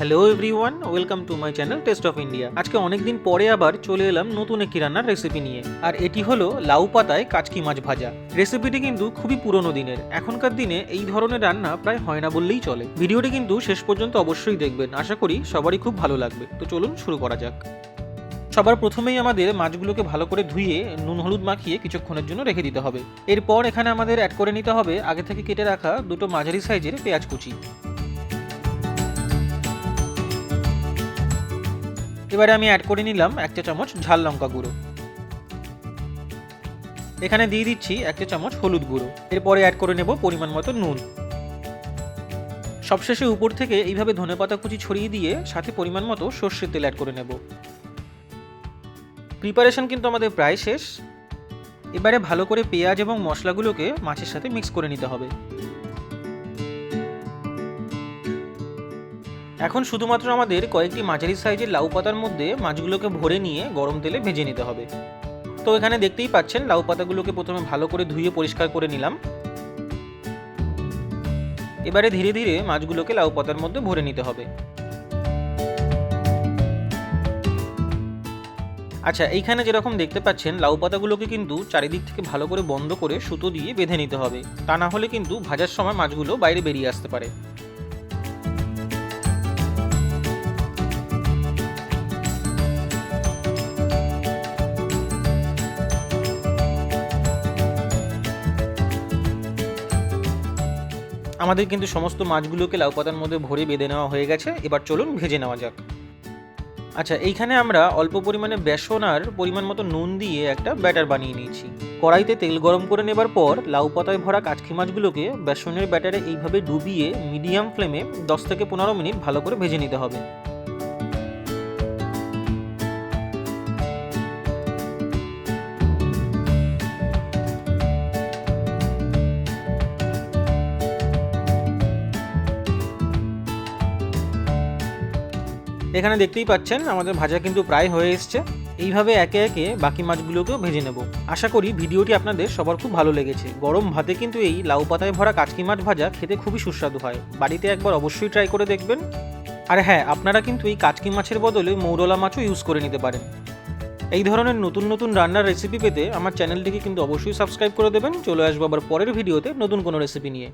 Hello everyone, welcome to my channel test of India. আজকে অনেক দিন পরে আবার চলে এলাম নতুন একটি রান্নার রেসিপি নিয়ে, আর এটি হলো লাউ পাতায় কাচকি মাছ ভাজা। রেসিপিটি কিন্তু খুবই পুরনো দিনের। এখনকার দিনে এই ধরনের রান্না প্রায় হয় না বললেই চলে। ভিডিওটি কিন্তু শেষ পর্যন্ত অবশ্যই দেখবেন, আশা করি সবারই খুব ভালো লাগবে। তো চলুন শুরু করা যাক। সবার প্রথমেই আমাদের মাছগুলোকে ভালো করে ধুয়ে নুন হলুদ মাখিয়ে কিছুক্ষণের জন্য রেখে দিতে হবে। এরপর এখানে আমাদের অ্যাড করে নিতে হবে আগে থেকে কেটে রাখা দুটো মাঝারি সাইজের পেঁয়াজ কুচি। এবারে আমি অ্যাড করে নিলাম 1 চা চামচ ঝাল লঙ্কা গুঁড়ো। এখানে দিয়ে দিচ্ছি 1 চা চামচ হলুদ গুঁড়ো। এরপরে অ্যাড করে নেব পরিমাণ মতো নুন। সবশেষে উপর থেকে এইভাবে ধনেপাতা কুচি ছড়িয়ে দিয়ে সাথে পরিমাণ মতো সর্ষের তেল অ্যাড করে নেব। প্রিপারেশন কিন্তু আমাদের প্রায় শেষ। এবারে ভালো করে পেঁয়াজ এবং মশলাগুলোকে মাছের সাথে মিক্স করে নিতে হবে। এখন শুধুমাত্র আমাদের কয়েকটি মাঝারি সাইজের লাউ পাতার মধ্যে মাছগুলোকে ভরে নিয়ে গরম তেলে ভেজে নিতে হবে। তো এখানে দেখতেই পাচ্ছেন লাউ পাতাগুলোকে প্রথমে ভালো করে ধুয়ে পরিষ্কার করে নিলাম। এবারে ধীরে ধীরে মাছগুলোকে লাউ পাতার মধ্যে ভরে নিতে হবে। আচ্ছা, এইখানে যেরকম দেখতে পাচ্ছেন লাউ পাতাগুলোকে কিন্তু চারিদিক থেকে ভালো করে বন্ধ করে সুতো দিয়ে বেঁধে নিতে হবে, তা না হলে কিন্তু ভাজার সময় মাছগুলো বাইরে বেরিয়ে আসতে পারে। আমাদের কিন্তু সমস্ত মাছগুলোকে লাউ পাতার মধ্যে ভরে বেঁধে নেওয়া হয়ে গেছে। এবার চলুন ভেজে নেওয়া যাক। আচ্ছা, এইখানে আমরা অল্প পরিমাণে বেসন আর পরিমাণ মতো নুন দিয়ে একটা ব্যাটার বানিয়ে নিয়েছি। কড়াইতে তেল গরম করে নেবার পর লাউ পাতায় ভরা কাচকি মাছগুলোকে বেসনের ব্যাটারে এইভাবে ডুবিয়ে মিডিয়াম ফ্লেমে 10 থেকে 15 মিনিট ভালো করে ভেজে নিতে হবে। এখানে দেখতেই পাচ্ছেন আমাদের ভাজা কিন্তু প্রায় হয়ে এসছে। এইভাবে একে একে বাকি মাছগুলোকেও ভেজে নেব। আশা করি ভিডিওটি আপনাদের সবার খুব ভালো লেগেছে। গরম ভাতে কিন্তু এই লাউ পাতায় ভরা কাচকি মাছ ভাজা খেতে খুবই সুস্বাদু হয়। বাড়িতে একবার অবশ্যই ট্রাই করে দেখবেন। আর হ্যাঁ, আপনারা কিন্তু এই কাচকি মাছের বদলে মৌরলা মাছও ইউজ করে নিতে পারেন। এই ধরনের নতুন নতুন রান্নার রেসিপি পেতে আমার চ্যানেলটিকে কিন্তু অবশ্যই সাবস্ক্রাইব করে দেবেন। চলে আসবো আবার পরের ভিডিওতে নতুন কোনো রেসিপি নিয়ে।